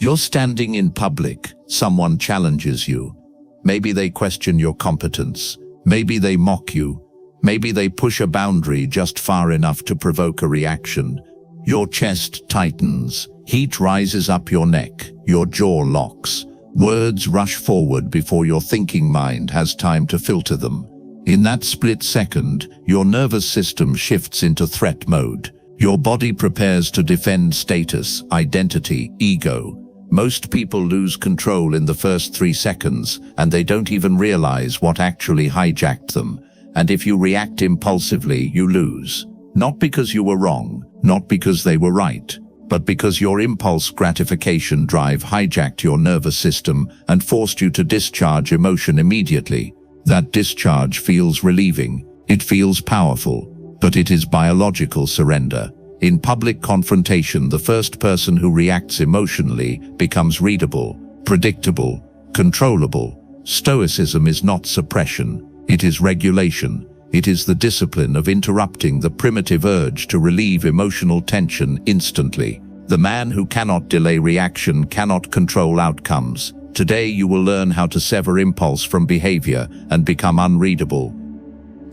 You're standing in public, someone challenges you. Maybe they question your competence. Maybe they mock you. Maybe they push a boundary just far enough to provoke a reaction. Your chest tightens, heat rises up your neck, your jaw locks. Words rush forward before your thinking mind has time to filter them. In that split second, your nervous system shifts into threat mode. Your body prepares to defend status, identity, ego. Most people lose control in the first 3 seconds, and they don't even realize what actually hijacked them. And if you react impulsively, you lose. Not because you were wrong, not because they were right, but because your impulse gratification drive hijacked your nervous system and forced you to discharge emotion immediately. That discharge feels relieving, it feels powerful, but it is biological surrender. In public confrontation, the first person who reacts emotionally becomes readable, predictable, controllable. Stoicism is not suppression, it is regulation. It is the discipline of interrupting the primitive urge to relieve emotional tension instantly. The man who cannot delay reaction cannot control outcomes. Today you will learn how to sever impulse from behavior and become unreadable.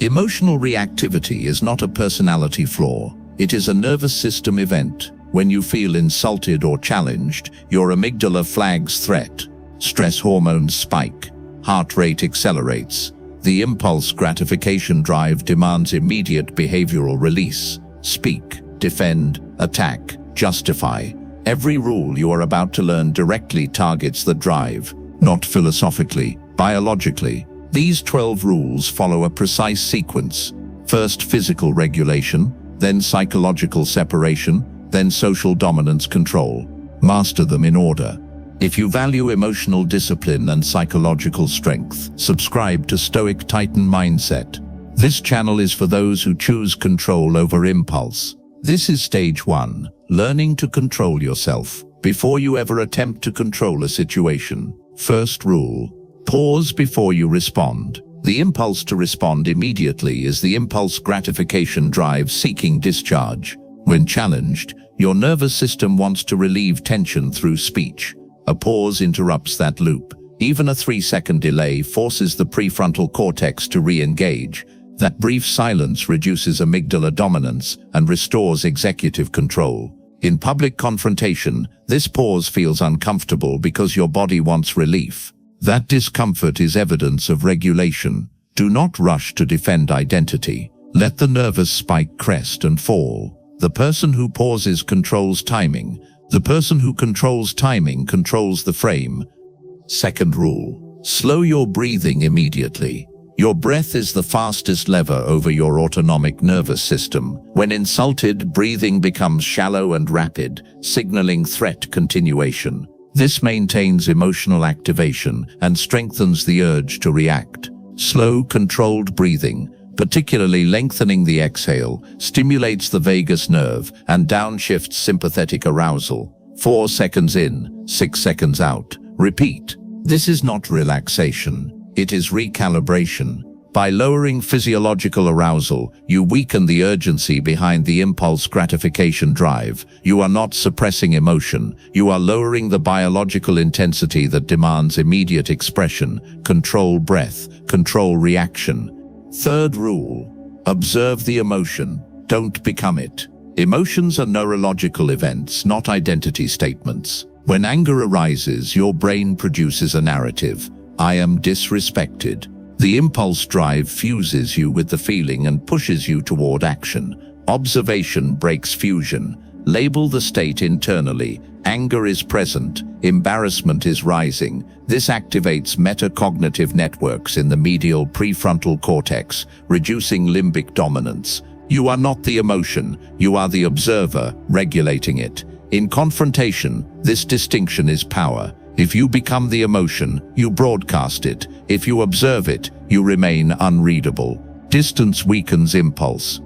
Emotional reactivity is not a personality flaw. It is a nervous system event. When you feel insulted or challenged, your amygdala flags threat. Stress hormones spike. Heart rate accelerates. The impulse gratification drive demands immediate behavioral release. Speak, defend, attack, justify. Every rule you are about to learn directly targets the drive, not philosophically, biologically. These 12 rules follow a precise sequence. First physical regulation, then psychological separation, then social dominance control. Master them in order. If you value emotional discipline and psychological strength, subscribe to Stoic Titan Mindset. This channel is for those who choose control over impulse. This is stage 1, learning to control yourself before you ever attempt to control a situation. First rule, pause before you respond. The impulse to respond immediately is the impulse gratification drive seeking discharge. When challenged, your nervous system wants to relieve tension through speech. A pause interrupts that loop. Even a 3-second delay forces the prefrontal cortex to re-engage. That brief silence reduces amygdala dominance and restores executive control. In public confrontation, this pause feels uncomfortable because your body wants relief. That discomfort is evidence of regulation. Do not rush to defend identity. Let the nervous spike crest and fall. The person who pauses controls timing. The person who controls timing controls the frame. Second rule, slow your breathing immediately. Your breath is the fastest lever over your autonomic nervous system. When insulted, breathing becomes shallow and rapid, signaling threat continuation. This maintains emotional activation and strengthens the urge to react. Slow, controlled breathing, particularly lengthening the exhale, stimulates the vagus nerve and downshifts sympathetic arousal. 4 seconds in, 6 seconds out. Repeat. This is not relaxation. It is recalibration. By lowering physiological arousal, you weaken the urgency behind the impulse gratification drive. You are not suppressing emotion. You are lowering the biological intensity that demands immediate expression. Control breath. Control reaction. Third rule, observe the emotion. Don't become it. Emotions are neurological events, not identity statements. When anger arises, your brain produces a narrative. I am disrespected. The impulse drive fuses you with the feeling and pushes you toward action. Observation breaks fusion. Label the state internally. Anger is present. Embarrassment is rising. This activates metacognitive networks in the medial prefrontal cortex, reducing limbic dominance. You are not the emotion. You are the observer, regulating it. In confrontation, this distinction is power. If you become the emotion, you broadcast it. If you observe it, you remain unreadable. Distance weakens impulse.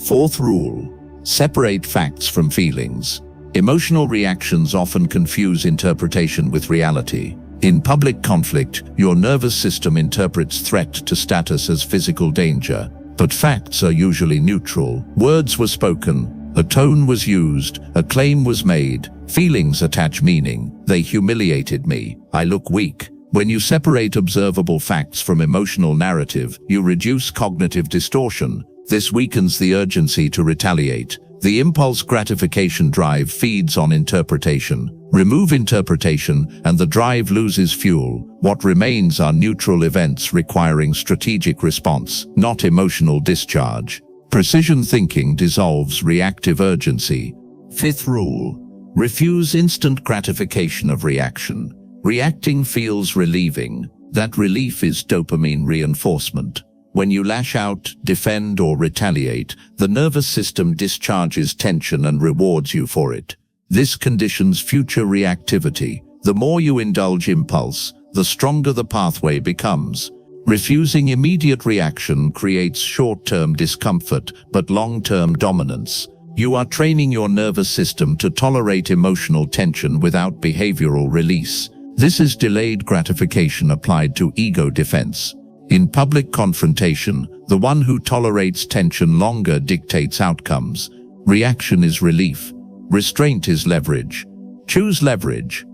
Fourth rule, separate facts from feelings. Emotional reactions often confuse interpretation with reality. In public conflict, your nervous system interprets threat to status as physical danger, but facts are usually neutral. Words were spoken, A tone was used, a claim was made, feelings attach meaning. They humiliated me. I look weak. When you separate observable facts from emotional narrative, you reduce cognitive distortion. This weakens the urgency to retaliate. The impulse gratification drive feeds on interpretation. Remove interpretation, and the drive loses fuel. What remains are neutral events requiring strategic response, not emotional discharge. Precision thinking dissolves reactive urgency. Fifth rule: refuse instant gratification of reaction. Reacting feels relieving. That relief is dopamine reinforcement. When you lash out, defend, or retaliate, the nervous system discharges tension and rewards you for it. This conditions future reactivity. The more you indulge impulse, the stronger the pathway becomes. Refusing immediate reaction creates short-term discomfort, but long-term dominance. You are training your nervous system to tolerate emotional tension without behavioral release. This is delayed gratification applied to ego defense. In public confrontation, the one who tolerates tension longer dictates outcomes. Reaction is relief. Restraint is leverage. Choose leverage.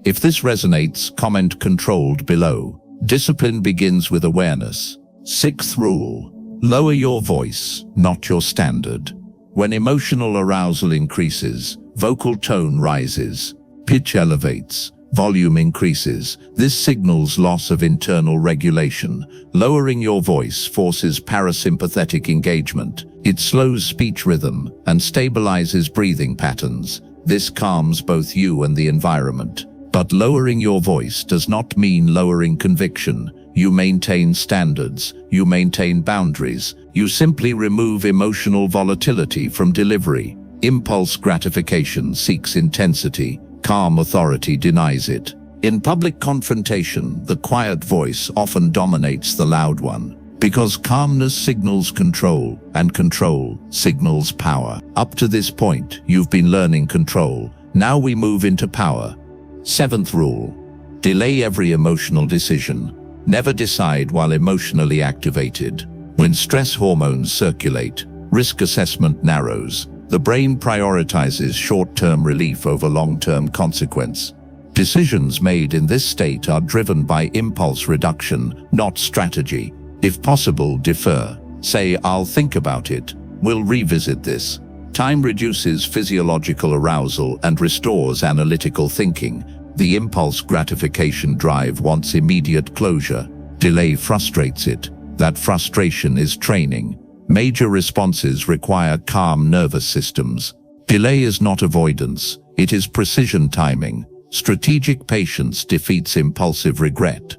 If this resonates, comment controlled below. Discipline begins with awareness. Sixth rule: lower your voice, not your standard. When emotional arousal increases, vocal tone rises, pitch elevates, volume increases. This signals loss of internal regulation. Lowering your voice forces parasympathetic engagement. It slows speech rhythm and stabilizes breathing patterns. This calms both you and the environment. But lowering your voice does not mean lowering conviction. You maintain standards, you maintain boundaries, you simply remove emotional volatility from delivery. Impulse gratification seeks intensity, calm authority denies it. In public confrontation, the quiet voice often dominates the loud one, because calmness signals control, and control signals power. Up to this point, you've been learning control. Now we move into power. Seventh rule: delay every emotional decision. Never decide while emotionally activated. When stress hormones circulate, risk assessment narrows. The brain prioritizes short-term relief over long-term consequence. Decisions made in this state are driven by impulse reduction, not strategy. If possible, defer. Say, "I'll think about it. We'll revisit this." Time reduces physiological arousal and restores analytical thinking. The impulse gratification drive wants immediate closure. Delay frustrates it. That frustration is training. Major responses require calm nervous systems. Delay is not avoidance, it is precision timing. Strategic patience defeats impulsive regret.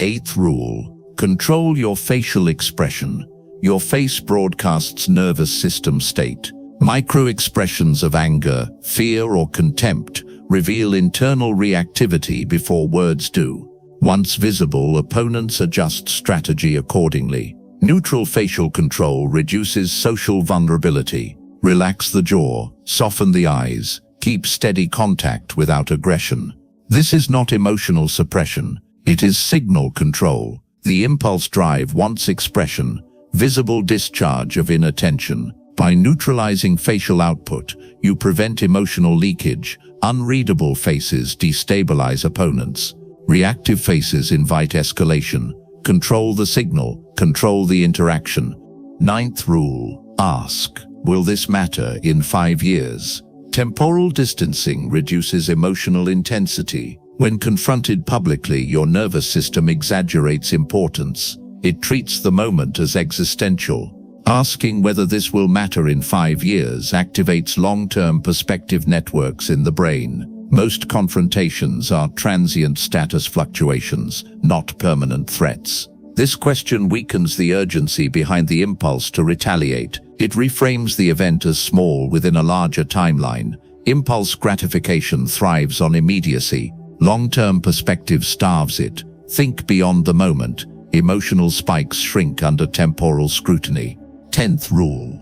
Eighth rule: control your facial expression. Your face broadcasts nervous system state. Micro-expressions of anger, fear, or contempt reveal internal reactivity before words do. Once visible, opponents adjust strategy accordingly. Neutral facial control reduces social vulnerability. Relax the jaw, soften the eyes, keep steady contact without aggression. This is not emotional suppression, it is signal control. The impulse drive wants expression, visible discharge of inner tension. By neutralizing facial output, you prevent emotional leakage. Unreadable faces destabilize opponents. Reactive faces invite escalation. Control the signal, control the interaction. Ninth rule: ask, will this matter in 5 years? Temporal distancing reduces emotional intensity. When confronted publicly, your nervous system exaggerates importance. It treats the moment as existential. Asking whether this will matter in 5 years activates long-term perspective networks in the brain. Most confrontations are transient status fluctuations, not permanent threats. This question weakens the urgency behind the impulse to retaliate. It reframes the event as small within a larger timeline. Impulse gratification thrives on immediacy. Long-term perspective starves it. Think beyond the moment. Emotional spikes shrink under temporal scrutiny. 10th rule: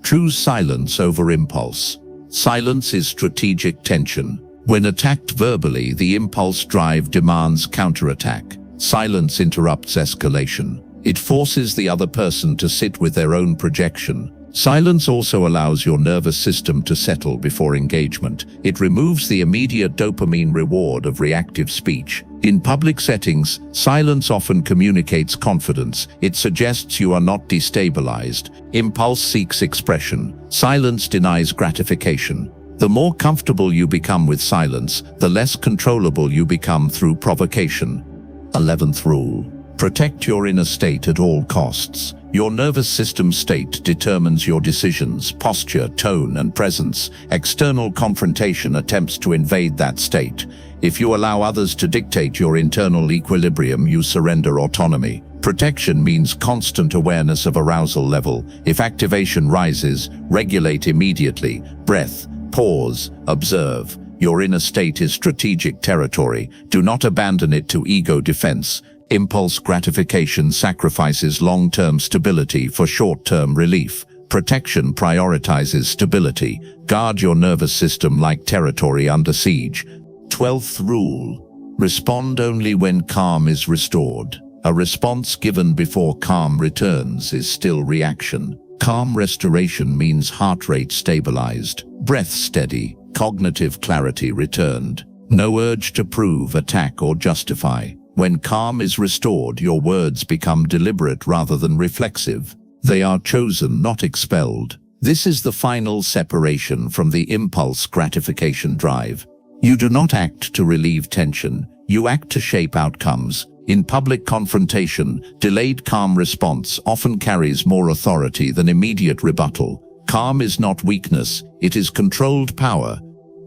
choose silence over impulse. Silence is strategic tension. When attacked verbally, the impulse drive demands counterattack. Silence interrupts escalation. It forces the other person to sit with their own projection. Silence also allows your nervous system to settle before engagement. It removes the immediate dopamine reward of reactive speech. In public settings, silence often communicates confidence. It suggests you are not destabilized. Impulse seeks expression. Silence denies gratification. The more comfortable you become with silence, the less controllable you become through provocation. 11th rule. Protect your inner state at all costs. Your nervous system state determines your decisions, posture, tone, and presence. External confrontation attempts to invade that state. If you allow others to dictate your internal equilibrium, you surrender autonomy. Protection means constant awareness of arousal level. If activation rises, regulate immediately. Breath, pause, observe. Your inner state is strategic territory. Do not abandon it to ego defense. Impulse gratification sacrifices long-term stability for short-term relief. Protection prioritizes stability. Guard your nervous system like territory under siege. 12th rule. Respond only when calm is restored. A response given before calm returns is still reaction. Calm restoration means heart rate stabilized, breath steady, cognitive clarity returned. No urge to prove, attack, or justify. When calm is restored, your words become deliberate rather than reflexive. They are chosen, not expelled. This is the final separation from the impulse gratification drive. You do not act to relieve tension. You act to shape outcomes. In public confrontation, delayed calm response often carries more authority than immediate rebuttal. Calm is not weakness, it is controlled power.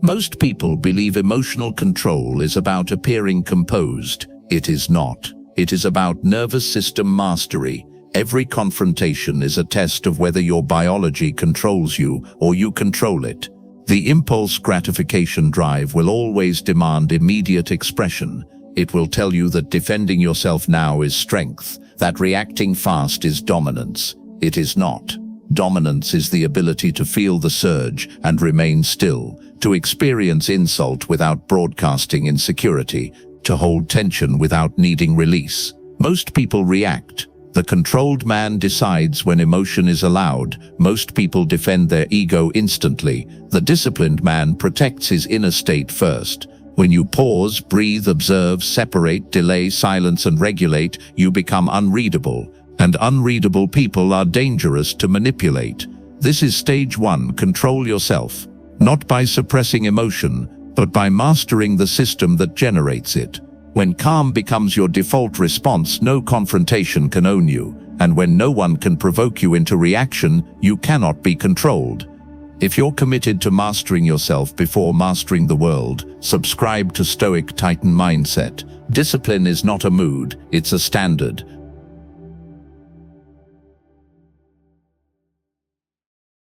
Most people believe emotional control is about appearing composed. It is not. It is about nervous system mastery. Every confrontation is a test of whether your biology controls you or you control it. The impulse gratification drive will always demand immediate expression. It will tell you that defending yourself now is strength, that reacting fast is dominance. It is not. Dominance is the ability to feel the surge and remain still, to experience insult without broadcasting insecurity, to hold tension without needing release. Most people react. The controlled man decides when emotion is allowed. Most people defend their ego instantly. The disciplined man protects his inner state first. When you pause, breathe, observe, separate, delay, silence, and regulate, you become unreadable. And unreadable people are dangerous to manipulate. This is stage 1, control yourself. Not by suppressing emotion, but by mastering the system that generates it. When calm becomes your default response, no confrontation can own you. And when no one can provoke you into reaction, you cannot be controlled. If you're committed to mastering yourself before mastering the world, subscribe to Stoic Titan Mindset. Discipline is not a mood, it's a standard.